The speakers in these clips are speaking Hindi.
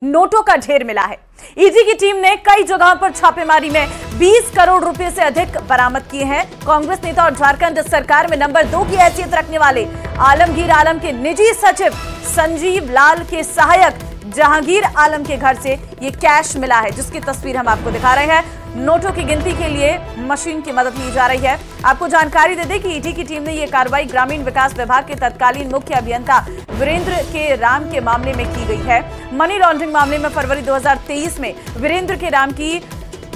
नोटों का ढेर मिला है। ईडी की टीम ने कई जगहों पर छापेमारी में 20 करोड़ रुपए से अधिक बरामद किए हैं। कांग्रेस नेता और झारखंड सरकार में नंबर 2 की हैसियत रखने वाले आलमगीर आलम के निजी सचिव संजीव लाल के सहायक जहांगीर आलम के घर से ये कैश मिला है, जिसकी तस्वीर हम आपको दिखा रहे हैं। नोटों की गिनती के लिए मशीन की मदद ली जा रही है। आपको जानकारी दे दें कि ईडी की टीम ने यह कार्रवाई ग्रामीण विकास विभाग के तत्कालीन मुख्य अभियंता वीरेंद्र के राम के मामले में की गई है। मनी लॉन्ड्रिंग मामले में फरवरी 2023 में वीरेंद्र के राम की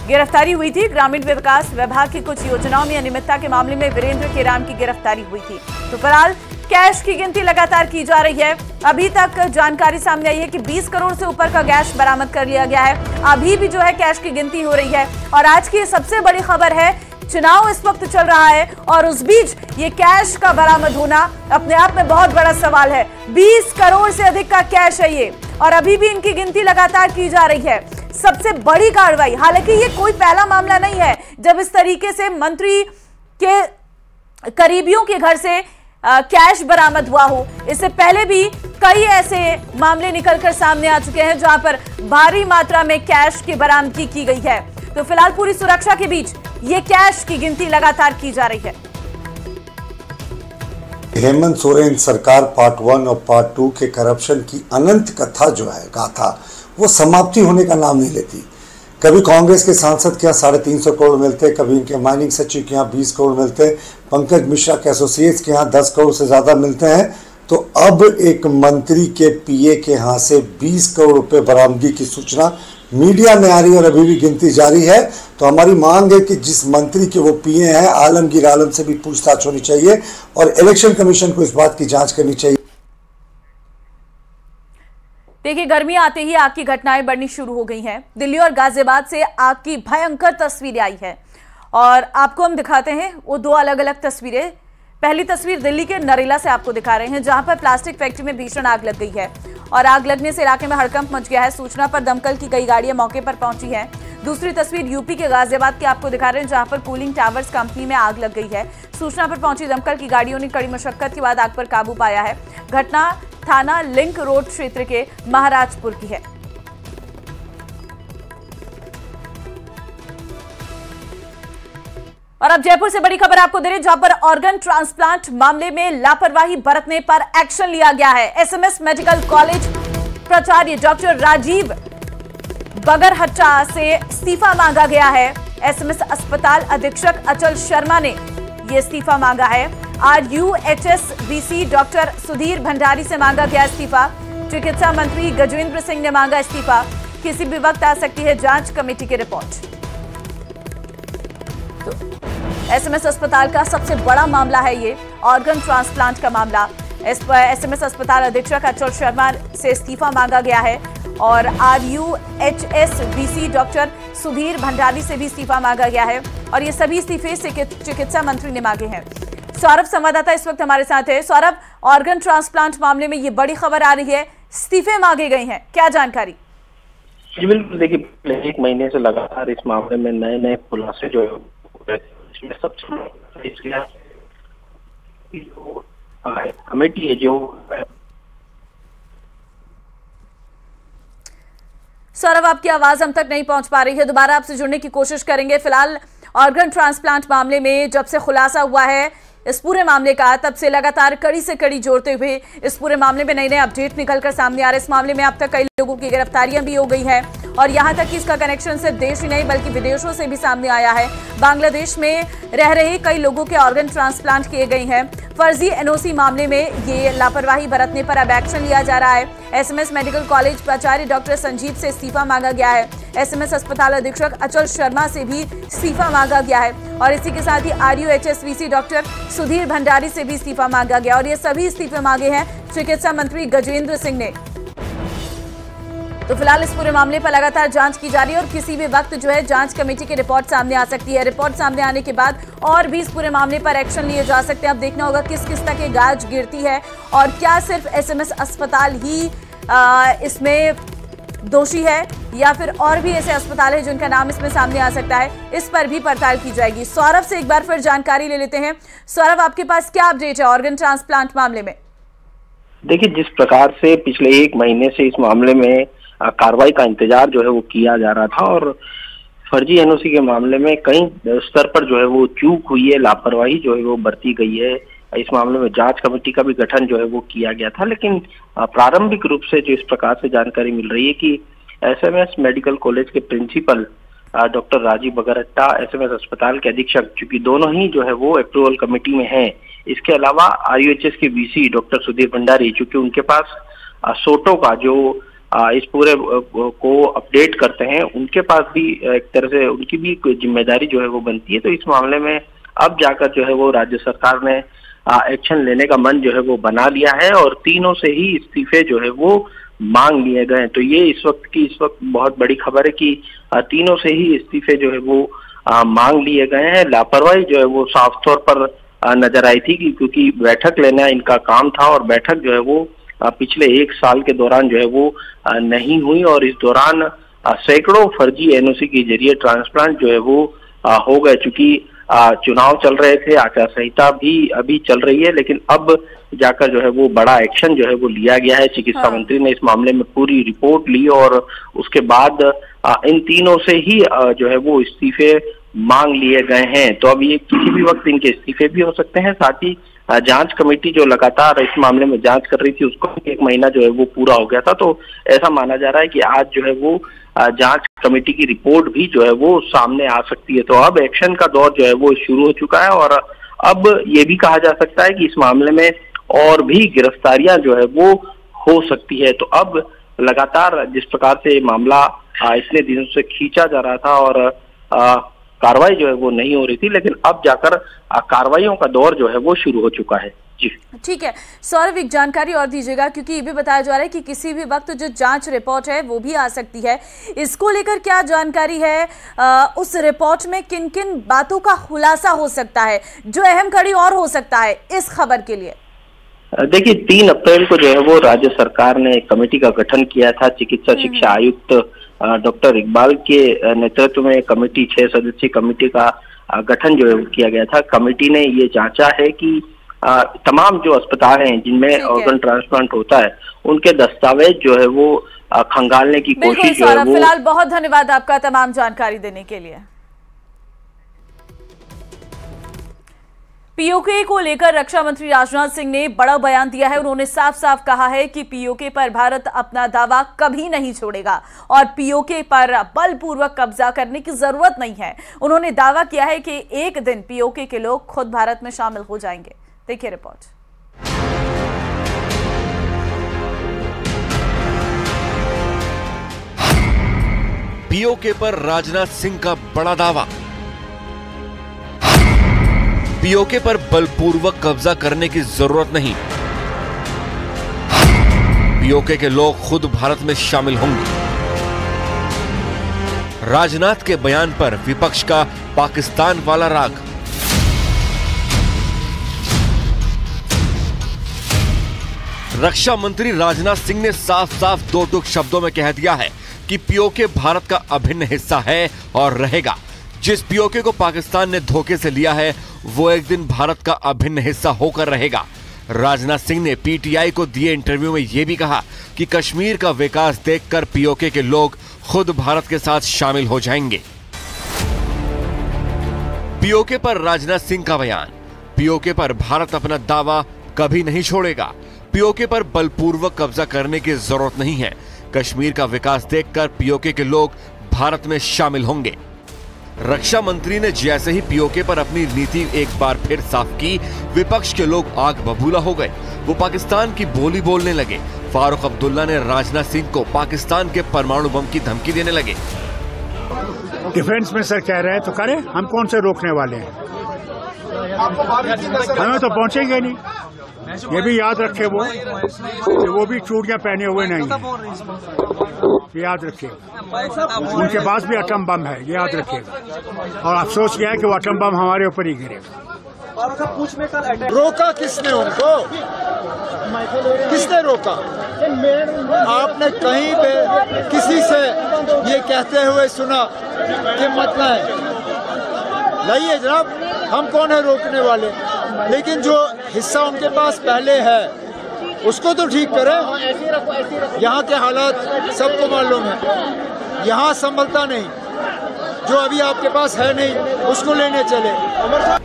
गिरफ्तारी हुई थी। ग्रामीण विकास विभाग की कुछ योजनाओं में अनियमितता के मामले में वीरेंद्र के राम की गिरफ्तारी हुई थी। तो फिलहाल कैश की गिनती लगातार की जा रही है। अभी तक जानकारी सामने आई है कि 20 करोड़ से ऊपर का कैश बरामद कर लिया गया है। अभी भी जो है कैश की गिनती हो रही है। और आज की सबसे बड़ी खबर है, चुनाव इस वक्त चल रहा है और उस बीच ये कैश का बरामद होना अपने आप में बहुत बड़ा सवाल है। 20 करोड़ से अधिक का कैश है ये, और अभी भी इनकी गिनती लगातार की जा रही है। सबसे बड़ी कार्रवाई, हालांकि ये कोई पहला मामला नहीं है जब इस तरीके से मंत्री के करीबियों के घर से कैश बरामद हुआ हो। इससे पहले भी कई ऐसे मामले निकलकर सामने आ चुके हैं जहां पर भारी मात्रा में कैश की बरामदगी की गई है। तो फिलहाल पूरी सुरक्षा के बीच ये कैश की गिनती लगातार की जा रही है। हेमंत सोरेन सरकार पार्ट 1 और पार्ट 2 के करप्शन की अनंत कथा जो है गाथा, वो समाप्ति होने का नाम नहीं लेती। कभी कांग्रेस के सांसद के यहाँ 350 करोड़ मिलते, कभी इनके माइनिंग सचिव के यहाँ 20 करोड़ मिलते, पंकज मिश्रा के एसोसिएट्स के यहाँ 10 करोड़ से ज़्यादा मिलते हैं। तो अब एक मंत्री के पीए के यहाँ से 20 करोड़ रुपए बरामदगी की सूचना मीडिया में आ रही है और अभी भी गिनती जारी है। तो हमारी मांग है कि जिस मंत्री के वो पीए हैं आलमगीर आलम से भी पूछताछ होनी चाहिए और इलेक्शन कमीशन को इस बात की जाँच करनी चाहिए। देखिए, गर्मी आते ही आग की घटनाएं बढ़नी शुरू हो गई हैं। दिल्ली और गाजियाबाद से आग की भयंकर तस्वीरें आई है और आपको हम दिखाते हैं वो दो अलग अलग तस्वीरें। पहली तस्वीर दिल्ली के नरेला से आपको दिखा रहे हैं, जहां पर प्लास्टिक फैक्ट्री में भीषण आग लग गई है और आग लगने से इलाके में हड़कंप मच गया है। सूचना पर दमकल की कई गाड़ियां मौके पर पहुंची हैं। दूसरी तस्वीर यूपी के गाजियाबाद की आपको दिखा रहे हैं, जहां पर कूलिंग टावर्स कंपनी में आग लग गई है। सूचना पर पहुंची दमकल की गाड़ियों ने कड़ी मशक्कत के बाद आग पर काबू पाया है। घटना थाना लिंक रोड क्षेत्र के महाराजपुर की है। और अब जयपुर से बड़ी खबर आपको दे रहे हैं, जहां पर ऑर्गन ट्रांसप्लांट मामले में लापरवाही बरतने पर एक्शन लिया गया है। एसएमएस मेडिकल कॉलेज प्राचार्य डॉक्टर राजीव बगरहट्टा से इस्तीफा मांगा गया है। एसएमएस अस्पताल अधीक्षक अचल शर्मा ने यह इस्तीफा मांगा है। RUHSBC डॉक्टर सुधीर भंडारी से मांगा गया इस्तीफा। चिकित्सा मंत्री गजेंद्र सिंह ने मांगा इस्तीफा। किसी भी वक्त आ सकती है जांच कमेटी की रिपोर्ट। तो एसएमएस अस्पताल का सबसे बड़ा मामला है ये, ऑर्गन ट्रांसप्लांट का मामला। एसएमएस अस्पताल अधीक्षक अचल शर्मा से इस्तीफा मांगा गया है और RUHSBC डॉक्टर सुधीर भंडारी से भी इस्तीफा मांगा गया है और ये सभी इस्तीफे चिकित्सा मंत्री ने मांगे हैं। सौरभ संवाददाता इस वक्त हमारे साथ है। सौरभ, ऑर्गन ट्रांसप्लांट मामले में ये बड़ी खबर आ रही है, इस्तीफे मांगे गए हैं, क्या जानकारी? जी बिल्कुल, देखिए एक महीने से लगातार इस मामले में नए नए खुलासे जो इसमें सबसे कमेटी है जो सौरभ, आपकी आवाज हम तक नहीं पहुंच पा रही है, दोबारा आपसे जुड़ने की कोशिश करेंगे। फिलहाल ऑर्गन ट्रांसप्लांट मामले में जब से खुलासा हुआ है इस पूरे मामले का, तब से लगातार कड़ी से कड़ी जोड़ते हुए इस पूरे मामले में नए नए अपडेट निकलकर सामने आ रहे हैं। इस मामले में अब तक कई लोगों की गिरफ्तारियां भी हो गई है और यहां तक कि इसका कनेक्शन सिर्फ देश ही नहीं बल्कि विदेशों से भी सामने आया है। बांग्लादेश में रह रहे कई लोगों के ऑर्गन ट्रांसप्लांट किए गए हैं। फर्जी एनओसी मामले में ये लापरवाही बरतने पर अब एक्शन लिया जा रहा है। एसएमएस मेडिकल कॉलेज प्राचार्य डॉक्टर संजीव से इस्तीफा मांगा गया है। एसएमएस अस्पताल अधीक्षक अचल शर्मा से भी इस्तीफा मांगा गया है और इसी के साथ ही RUHSBC डॉक्टर सुधीर भंडारी से भी इस्तीफा मांगा गया और ये सभी इस्तीफे मांगे हैं चिकित्सा मंत्री गजेंद्र सिंह ने। तो फिलहाल इस पूरे मामले पर लगातार जांच की जा रही है और किसी भी वक्त जो है जांच कमेटी की रिपोर्ट सामने आ सकती है। रिपोर्ट सामने आने के बाद और भी इस पूरे मामले पर एक्शन लिए जा सकते हैं। अब देखना होगा किस किस तक ये गाज गिरती है और क्या सिर्फ एसएमएस अस्पताल ही इसमें दोषी है या फिर और भी ऐसे अस्पताल है जिनका नाम इसमें सामने आ सकता है, इस पर भी पड़ताल की जाएगी। सौरभ से एक बार फिर जानकारी ले लेते हैं। सौरभ, आपके पास क्या अपडेट है ऑर्गन ट्रांसप्लांट मामले में? देखिए, जिस प्रकार से पिछले एक महीने से इस मामले में कार्रवाई का इंतजार जो है वो किया जा रहा था। और फर्जी एनओसी के मामले में कई स्तर पर जो है वो चूक हुई है, लापरवाही जो है वो बरती गई है। इस मामले में जांच कमेटी का भी गठन जो है वो किया गया था, लेकिन प्रारंभिक रूप से जो इस प्रकार से जानकारी मिल रही है कि एसएमएस मेडिकल कॉलेज के प्रिंसिपल डॉक्टर राजीव बगरट्टा, एसएमएस अस्पताल के अधीक्षक, चूंकि दोनों ही जो है वो अप्रूवल कमेटी में हैं। इसके अलावा आईयूएचएस के वीसी डॉक्टर सुधीर भंडारी, चूंकि उनके पास सोटो का जो इस पूरे को अपडेट करते हैं, उनके पास भी एक तरह से उनकी भी कोई जिम्मेदारी जो है वो बनती है। तो इस मामले में अब जाकर जो है वो राज्य सरकार ने एक्शन लेने का मन जो है वो बना लिया है और तीनों से ही इस्तीफे जो है वो मांग लिए गए। तो ये इस वक्त बहुत बड़ी खबर है कि तीनों से ही इस्तीफे जो है वो मांग लिए गए हैं। लापरवाही जो है वो साफ तौर पर नजर आई थी क्योंकि बैठक लेना इनका काम था और बैठक जो है वो पिछले 1 साल के दौरान जो है वो नहीं हुई और इस दौरान सैकड़ों फर्जी एनओसी के जरिए ट्रांसप्लांट जो है वो हो गए। चूंकि चुनाव चल रहे थे, आचार संहिता भी अभी चल रही है, लेकिन अब जाकर जो है वो बड़ा एक्शन जो है वो लिया गया है। चिकित्सा मंत्री ने इस मामले में पूरी रिपोर्ट ली और उसके बाद इन तीनों से ही जो है वो इस्तीफे मांग लिए गए हैं। तो अब ये किसी भी वक्त इनके इस्तीफे भी हो सकते हैं। साथ ही जांच कमेटी जो लगातार इस मामले में जांच कर रही थी, उसको 1 महीना जो है वो पूरा हो गया था। तो ऐसा माना जा रहा है कि आज जो है वो जांच कमेटी की रिपोर्ट भी जो है वो सामने आ सकती है। तो अब एक्शन का दौर जो है वो शुरू हो चुका है और अब ये भी कहा जा सकता है कि इस मामले में और भी गिरफ्तारियां जो है वो हो सकती है। तो अब लगातार जिस प्रकार से मामला इतने दिनों से खींचा जा रहा था और कार्रवाई जो है वो नहीं हो रही थी, लेकिन अब जाकर कार्रवाइयों का दौर जो है वो शुरू हो चुका है। जी ठीक है सौरभ, एक जानकारी और दीजिएगा क्योंकि ये भी बताया जा रहा है कि किसी भी वक्त जो जांच रिपोर्ट है वो भी आ सकती है। इसको लेकर क्या जानकारी है? उस रिपोर्ट में किन किन बातों का खुलासा हो सकता है जो अहम कड़ी और हो सकता है इस खबर के लिए? देखिए, 3 अप्रैल को जो है वो राज्य सरकार ने कमेटी का गठन किया था। चिकित्सा शिक्षा आयुक्त डॉक्टर इकबाल के नेतृत्व में कमेटी 6 सदस्यीय कमेटी का गठन जो है किया गया था। कमेटी ने ये जांचा है कि तमाम जो अस्पताल हैं जिनमें ऑर्गन ट्रांसप्लांट होता है उनके दस्तावेज जो है वो खंगालने की कोशिश जो है वो। फिलहाल बहुत धन्यवाद आपका तमाम जानकारी देने के लिए। पीओके को लेकर रक्षा मंत्री राजनाथ सिंह ने बड़ा बयान दिया है। उन्होंने साफ साफ कहा है कि पीओके पर भारत अपना दावा कभी नहीं छोड़ेगा और पीओके पर बलपूर्वक कब्जा करने की जरूरत नहीं है। उन्होंने दावा किया है कि एक दिन पीओके के लोग खुद भारत में शामिल हो जाएंगे। देखिए रिपोर्ट। पीओके पर राजनाथ सिंह का बड़ा दावा। पीओके पर बलपूर्वक कब्जा करने की जरूरत नहीं, पीओके के लोग खुद भारत में शामिल होंगे। राजनाथ के बयान पर विपक्ष का पाकिस्तान वाला राग। रक्षा मंत्री राजनाथ सिंह ने साफ साफ 2 टूक शब्दों में कह दिया है कि पीओके भारत का अभिन्न हिस्सा है और रहेगा। जिस पीओके को पाकिस्तान ने धोखे से लिया है वो एक दिन भारत का अभिन्न हिस्सा होकर रहेगा। राजनाथ सिंह ने पीटीआई को दिए इंटरव्यू में यह भी कहा कि कश्मीर का विकास देखकर पीओके के लोग खुद भारत के साथ शामिल हो जाएंगे। पीओके पर राजनाथ सिंह का बयान। पीओके पर भारत अपना दावा कभी नहीं छोड़ेगा। पीओके पर बलपूर्वक कब्जा करने की जरूरत नहीं है। कश्मीर का विकास देखकर पीओके के लोग भारत में शामिल होंगे। रक्षा मंत्री ने जैसे ही पीओके पर अपनी नीति एक बार फिर साफ की, विपक्ष के लोग आग बबूला हो गए। वो पाकिस्तान की बोली बोलने लगे। फारूक अब्दुल्ला ने राजनाथ सिंह को पाकिस्तान के परमाणु बम की धमकी देने लगे। डिफेंस मिनिस्टर कह रहे हैं तो करें, हम कौन से रोकने वाले हैं? हमें तो पहुंचेंगे नहीं। ये भी याद रखे वो भी चूड़ियां पहने हुए नहीं है, याद रखिए। उनके पास भी एटम बम है, ये याद रखिएगा। और अफसोस किया है कि वो एटम बम हमारे ऊपर ही गिरेगा। रोका किसने उनको? किसने रोका? आपने कहीं पे किसी से ये कहते हुए सुना कि मत लाइए जनाब, हम कौन है रोकने वाले? लेकिन जो हिस्सा उनके पास पहले है उसको तो ठीक करें। यहाँ के हालात सबको मालूम है, यहाँ संभलता नहीं, जो अभी आपके पास है नहीं उसको लेने चले।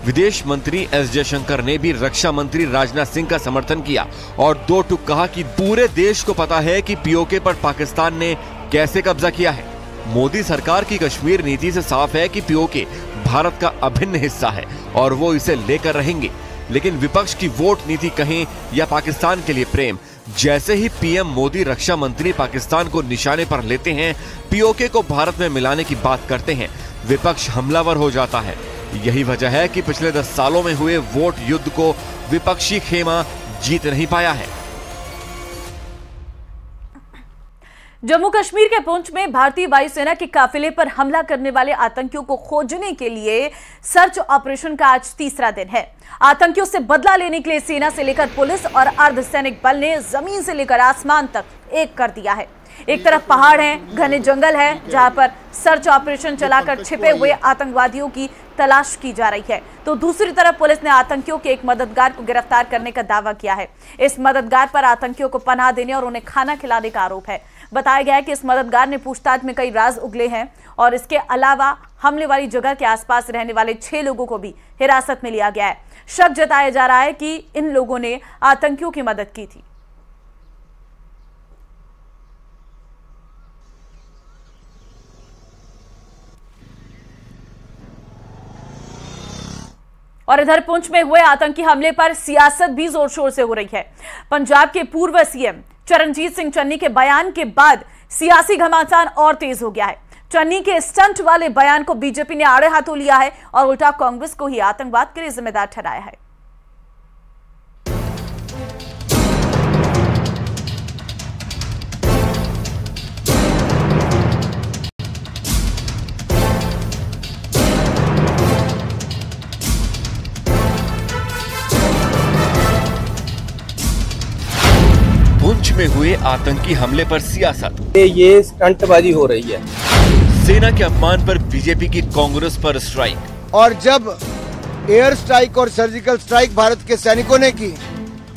विदेश मंत्री एस जयशंकर ने भी रक्षा मंत्री राजनाथ सिंह का समर्थन किया और दो टूक कहा कि पूरे देश को पता है कि पीओके पर पाकिस्तान ने कैसे कब्जा किया है। मोदी सरकार की कश्मीर नीति से साफ है कि पीओके भारत का अभिन्न हिस्सा है और वो इसे लेकर रहेंगे। लेकिन विपक्ष की वोट नीति कहें या पाकिस्तान के लिए प्रेम, जैसे ही पीएम मोदी रक्षा मंत्री पाकिस्तान को निशाने पर लेते हैं, पीओके को भारत में मिलाने की बात करते हैं, विपक्ष हमलावर हो जाता है। यही वजह है कि पिछले 10 सालों में हुए वोट युद्ध को विपक्षी खेमा जीत नहीं पाया है। जम्मू कश्मीर के पुंछ में भारतीय वायुसेना के काफिले पर हमला करने वाले आतंकियों को खोजने के लिए सर्च ऑपरेशन का आज तीसरा दिन है। आतंकियों से बदला लेने के लिए सेना से लेकर पुलिस और अर्धसैनिक बल ने जमीन से लेकर आसमान तक एक कर दिया है। एक तरफ पहाड़ हैं, घने जंगल है, जहां पर सर्च ऑपरेशन चलाकर छिपे हुए आतंकवादियों की तलाश की जा रही है, तो दूसरी तरफ पुलिस ने आतंकियों के एक मददगार को गिरफ्तार करने का दावा किया है। इस मददगार पर आतंकियों को पनाह देने और उन्हें खाना खिलाने का आरोप है। बताया गया है कि इस मददगार ने पूछताछ में कई राज उगले हैं और इसके अलावा हमले वाली जगह के आसपास रहने वाले 6 लोगों को भी हिरासत में लिया गया है। शक जताया जा रहा है कि इन लोगों ने आतंकियों की मदद की थी। और इधर पुंछ में हुए आतंकी हमले पर सियासत भी जोर शोर से हो रही है। पंजाब के पूर्व सीएम चरणजीत सिंह चन्नी के बयान के बाद सियासी घमासान और तेज हो गया है। चन्नी के स्टंट वाले बयान को बीजेपी ने आड़े हाथों लिया है और उल्टा कांग्रेस को ही आतंकवाद के लिए जिम्मेदार ठहराया है। पुंछ में हुए आतंकी हमले पर सियासत, ये स्टंटबाजी हो रही है। सेना के अपमान पर बीजेपी की कांग्रेस पर स्ट्राइक। और जब एयर स्ट्राइक और सर्जिकल स्ट्राइक भारत के सैनिकों ने की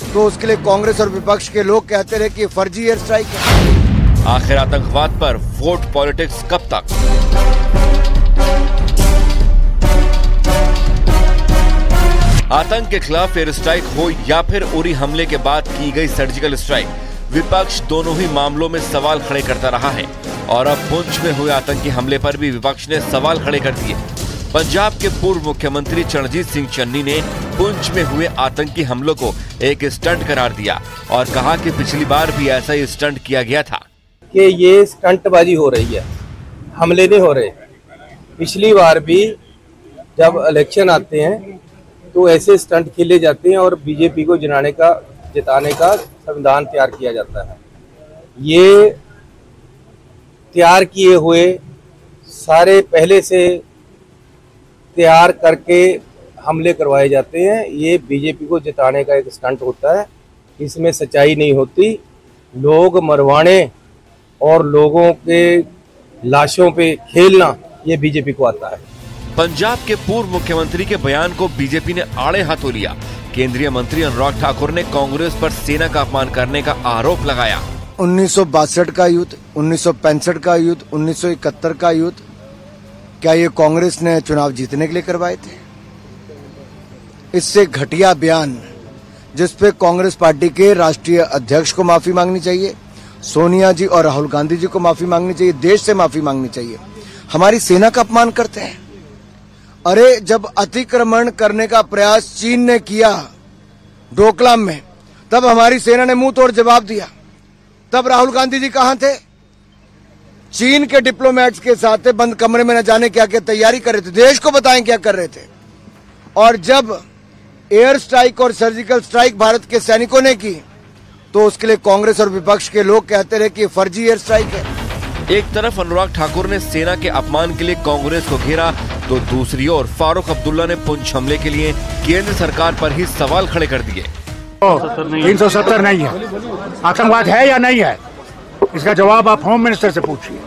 तो उसके लिए कांग्रेस और विपक्ष के लोग कहते रहे कि फर्जी एयर स्ट्राइक है। आखिर आतंकवाद पर वोट पॉलिटिक्स कब तक? आतंक के खिलाफ एयर स्ट्राइक हो या फिर उरी हमले के बाद की गई सर्जिकल स्ट्राइक, विपक्ष दोनों ही मामलों में सवाल खड़े करता रहा है और अब पुंछ में हुए आतंकी हमले पर भी विपक्ष ने सवाल खड़े कर दिए। पंजाब के पूर्व मुख्यमंत्री चरणजीत सिंह चन्नी ने पुंछ में हुए आतंकी हमलों को एक स्टंट करार दिया और कहा कि पिछली बार भी ऐसा ही स्टंट किया गया था। कि ये स्टंटबाजी हो रही है, हमले नहीं हो रहे। पिछली बार भी जब इलेक्शन आते हैं तो ऐसे स्टंट खेले जाते हैं और बीजेपी को जिताने का संविधान तैयार किया जाता है। ये तैयार किए हुए सारे पहले से तैयार करके हमले करवाए जाते हैं। ये बीजेपी को जिताने का एक स्टंट होता है, इसमें सच्चाई नहीं होती। लोग मरवाने और लोगों के लाशों पे खेलना ये बीजेपी को आता है। पंजाब के पूर्व मुख्यमंत्री के बयान को बीजेपी ने आड़े हाथों लिया। केंद्रीय मंत्री अनुराग ठाकुर ने कांग्रेस पर सेना का अपमान करने का आरोप लगाया। 1962 का युद्ध, 1965 का युद्ध, 1971 का युद्ध, क्या ये कांग्रेस ने चुनाव जीतने के लिए करवाए थे? इससे घटिया बयान जिसपे कांग्रेस पार्टी के राष्ट्रीय अध्यक्ष को माफी मांगनी चाहिए, सोनिया जी और राहुल गांधी जी को माफी मांगनी चाहिए, देश से माफी मांगनी चाहिए। हमारी सेना का अपमान करते हैं। अरे जब अतिक्रमण करने का प्रयास चीन ने किया डोकलाम में, तब हमारी सेना ने मुंह तोड़ जवाब दिया। तब राहुल गांधी जी कहां थे? चीन के डिप्लोमेट्स के साथ बंद कमरे में न जाने क्या क्या तैयारी कर रहे थे, देश को बताएं क्या कर रहे थे। और जब एयर स्ट्राइक और सर्जिकल स्ट्राइक भारत के सैनिकों ने की तो उसके लिए कांग्रेस और विपक्ष के लोग कहते रहे कि फर्जी एयर स्ट्राइक है। एक तरफ अनुराग ठाकुर ने सेना के अपमान के लिए कांग्रेस को घेरा तो दूसरी ओर फारूक अब्दुल्ला ने पुंछ हमले के लिए केंद्र सरकार पर ही सवाल खड़े कर दिए। 370 नहीं है, आतंकवाद है या नहीं है, इसका जवाब आप होम मिनिस्टर से पूछिए।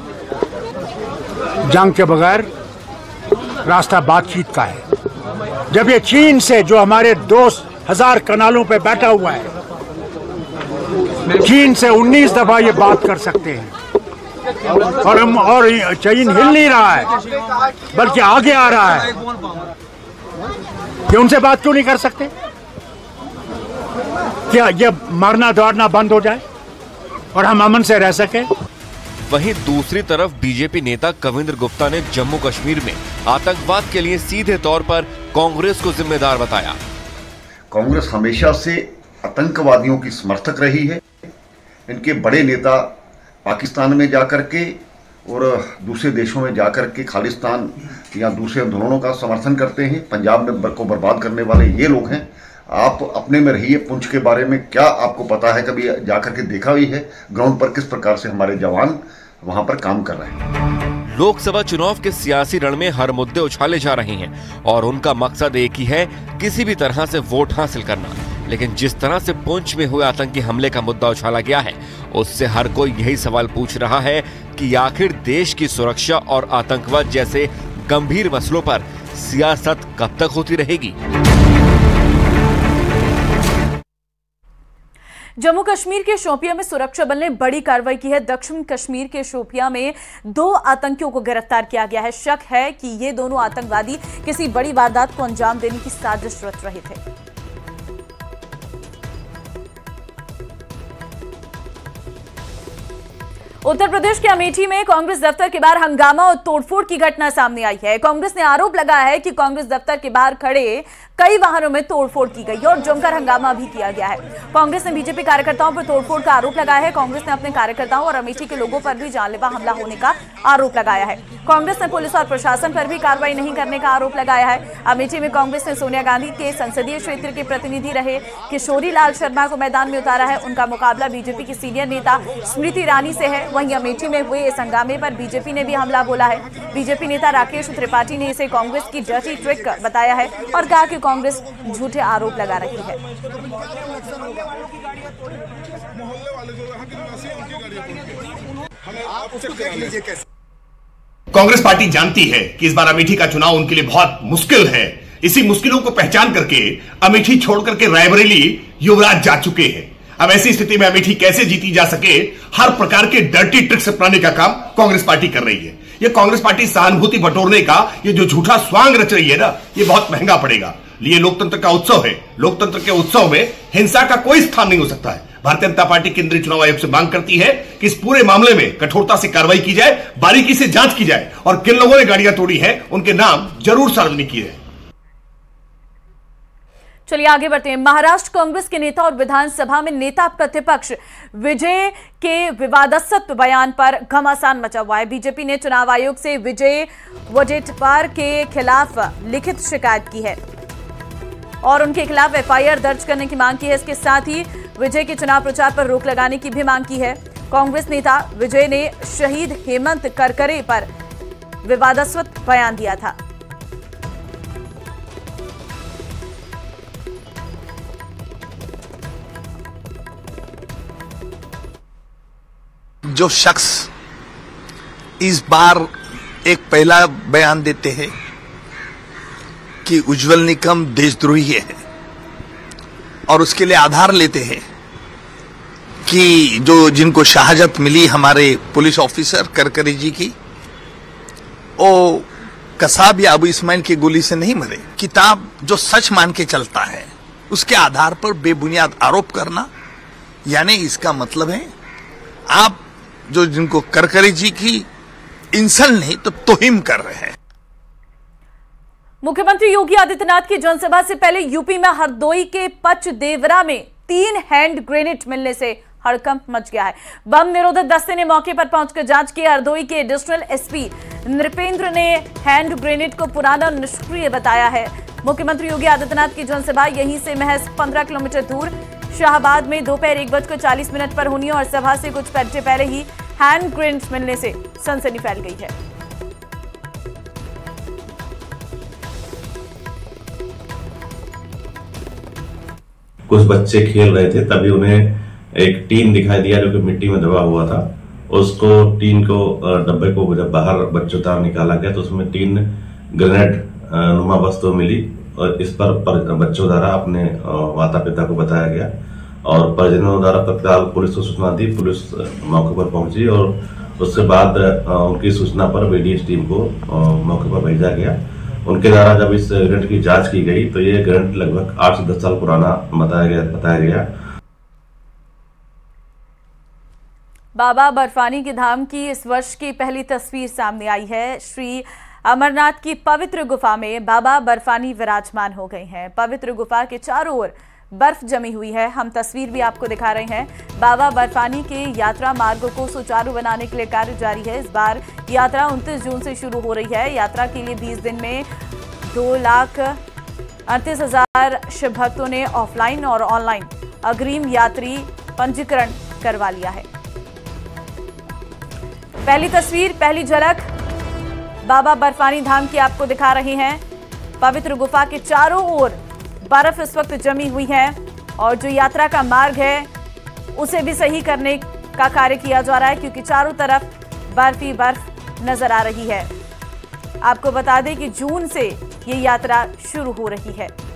जंग के बगैर रास्ता बातचीत का है। जब ये चीन से जो हमारे 2000 कनालों पे बैठा हुआ है चीन से 19 दफा ये बात कर सकते हैं और चीन हिल नहीं रहा है बल्कि आगे आ रहा है। कि उनसे बात क्यों नहीं कर सकते? क्या ये मारना दौड़ना बंद हो जाए और हम अमन से रह सके? वहीं दूसरी तरफ बीजेपी नेता कविंद्र गुप्ता ने जम्मू कश्मीर में आतंकवाद के लिए सीधे तौर पर कांग्रेस को जिम्मेदार बताया। कांग्रेस हमेशा से आतंकवादियों की समर्थक रही है। इनके बड़े नेता पाकिस्तान में जाकर के और दूसरे देशों में जाकर के खालिस्तान या दूसरे आंदोलनों का समर्थन करते हैं। पंजाब में को बर्बाद करने वाले ये लोग हैं। आप अपने में रहिए। पुंछ के बारे में क्या आपको पता है? कभी जाकर के देखा भी है ग्राउंड पर किस प्रकार से हमारे जवान वहां पर काम कर रहे हैं? लोकसभा चुनाव के सियासी रण में हर मुद्दे उछाले जा रहे हैं और उनका मकसद एक ही है, किसी भी तरह से वोट हासिल करना। लेकिन जिस तरह से पुंछ में हुए आतंकी हमले का मुद्दा उछाला गया है, उससे हर कोई यही सवाल पूछ रहा है कि आखिर देश की सुरक्षा और आतंकवाद जैसे गंभीर मसलों पर सियासत कब तक होती रहेगी? जम्मू कश्मीर के शोपियां में सुरक्षा बल ने बड़ी कार्रवाई की है। दक्षिण कश्मीर के शोपियां में 2 आतंकियों को गिरफ्तार किया गया है। शक है कि ये दोनों आतंकवादी किसी बड़ी वारदात को अंजाम देने की साजिश रच रहे थे। उत्तर प्रदेश के अमेठी में कांग्रेस दफ्तर के बाहर हंगामा और तोड़फोड़ की घटना सामने आई है। कांग्रेस ने आरोप लगाया है कि कांग्रेस दफ्तर के बाहर खड़े कई वाहनों में तोड़फोड़ की गई और जमकर हंगामा भी किया गया है। कांग्रेस ने बीजेपी कार्यकर्ताओं पर तोड़फोड़ का आरोप लगाया है। कांग्रेस ने अपने कार्यकर्ताओं और अमेठी के लोगों पर भी जानलेवा हमला होने का आरोप लगाया है। कांग्रेस ने पुलिस और प्रशासन पर भी कार्रवाई नहीं करने का आरोप लगाया है। अमेठी में कांग्रेस ने सोनिया गांधी के संसदीय क्षेत्र के प्रतिनिधि रहे किशोरी लाल शर्मा को मैदान में उतारा है। उनका मुकाबला बीजेपी की सीनियर नेता स्मृति ईरानी से है। वहीं अमेठी में हुए इस हंगामे पर बीजेपी ने भी हमला बोला है। बीजेपी नेता राकेश त्रिपाठी ने इसे कांग्रेस की डर्टी ट्रिक बताया है और कहा कि कांग्रेस झूठे आरोप लगा रही है। कांग्रेस पार्टी जानती है कि इस बार अमेठी का चुनाव उनके लिए बहुत मुश्किल है। इसी मुश्किलों को पहचान करके अमेठी छोड़ करके रायबरेली युवराज जा चुके हैं। अब ऐसी स्थिति में अमेठी कैसे जीती जा सके, हर प्रकार के डर्टी ट्रिक्स अपनाने का काम कांग्रेस पार्टी कर रही है। ये कांग्रेस पार्टी सहानुभूति बटोरने का ये जो झूठा स्वांग रच रही है ना, ये बहुत महंगा पड़ेगा। ये लोकतंत्र का उत्सव है। लोकतंत्र के उत्सव में हिंसा का कोई स्थान नहीं हो सकता है। भारतीय जनता पार्टी केंद्रीय चुनाव आयोग से मांग करती है कि इस पूरे मामले में कठोरता से कार्रवाई की जाए, बारीकी से जांच की जाए और किन लोगों ने गाड़ियां तोड़ी है उनके नाम जरूर सार्वजनिक किए जाए। चलिए आगे बढ़ते हैं। महाराष्ट्र कांग्रेस के नेता और विधानसभा में नेता प्रतिपक्ष विजय के विवादास्पद बयान पर घमासान मचा हुआ है। बीजेपी ने चुनाव आयोग से विजय वडेट्टीवार के खिलाफ लिखित शिकायत की है और उनके खिलाफ एफआईआर दर्ज करने की मांग की है। इसके साथ ही विजय के चुनाव प्रचार पर रोक लगाने की भी मांग की है। कांग्रेस नेता विजय ने शहीद हेमंत करकरे पर विवादास्पद बयान दिया था। जो शख्स इस बार एक पहला बयान देते हैं कि उज्जवल निकम देशद्रोही है और उसके लिए आधार लेते हैं कि जो जिनको शहादत मिली हमारे पुलिस ऑफिसर करकरे जी की, वो कसाब या अबू इस्माइल की गोली से नहीं मरे। किताब जो सच मान के चलता है उसके आधार पर बेबुनियाद आरोप करना, यानी इसका मतलब है आप जो जिनको करकरे जी की इंसल्ट नहीं तो तोहिम कर रहे हैं। मुख्यमंत्री योगी आदित्यनाथ की जनसभा से पहले यूपी में हरदोई के पचदेवरा में 3 हैंड ग्रेनेड मिलने से हड़कंप मच गया है। बम निरोधक दस्ते ने मौके पर पहुंचकर जांच की। हरदोई के एडिशनल एसपी नृपेंद्र ने हैंड ग्रेनेड को पुराना और निष्क्रिय बताया है। मुख्यमंत्री योगी आदित्यनाथ की जनसभा यहीं से महज 15 किलोमीटर दूर शाहबाद में दोपहर 1:40 पर होनी है और सभा से कुछ घंटे पहले ही हैंड ग्रेनेड मिलने से सनसनी फैल गई है। कुछ बच्चे खेल रहे थे, तभी उन्हें एक टीन दिखाई दिया जो कि मिट्टी में दबा हुआ था। उसको टीन को डब्बे को जब बाहर बच्चों द्वारा निकाला गया तो उसमें 3 ग्रेनेड नुमा वस्तु मिली और इस पर बच्चों द्वारा अपने माता पिता को बताया गया और परिजनों द्वारा तत्काल पुलिस को सूचना दी। पुलिस मौके पर पहुंची और उसके बाद उनकी सूचना पर बीडीएस टीम को मौके पर भेजा गया। उनके द्वारा जब इस ग्रेनेड की जांच की गई तो ये ग्रेनेड लगभग 8 से 10 साल पुराना बताया गया। बाबा बर्फानी के धाम की इस वर्ष की पहली तस्वीर सामने आई है। श्री अमरनाथ की पवित्र गुफा में बाबा बर्फानी विराजमान हो गए हैं। पवित्र गुफा के चारों ओर बर्फ जमी हुई है। हम तस्वीर भी आपको दिखा रहे हैं। बाबा बर्फानी के यात्रा मार्ग को सुचारू बनाने के लिए कार्य जारी है। इस बार यात्रा 29 जून से शुरू हो रही है। यात्रा के लिए 20 दिन में 2,38,000 शिव भक्तों ने ऑफलाइन और ऑनलाइन अग्रिम यात्री पंजीकरण करवा लिया है। पहली तस्वीर, पहली झलक बाबा बर्फानी धाम की आपको दिखा रहे हैं। पवित्र गुफा के चारों ओर बर्फ इस वक्त जमी हुई है और जो यात्रा का मार्ग है उसे भी सही करने का कार्य किया जा रहा है, क्योंकि चारों तरफ बर्फ ही बर्फ नजर आ रही है। आपको बता दें कि जून से ये यात्रा शुरू हो रही है।